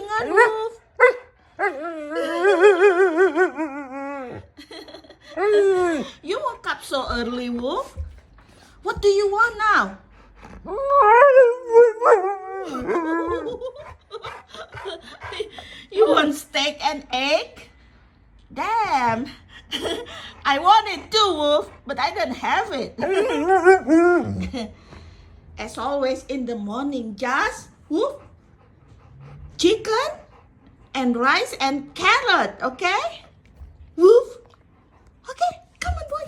dengan, Wolf? You woke up so early, Wolf. What do you want now? You want steak and egg? Damn. I want it too, Wolf, but I don't have it. As always in the morning, just Wolf, chicken and rice and carrot, okay? Wolf? Okay, come on, boy.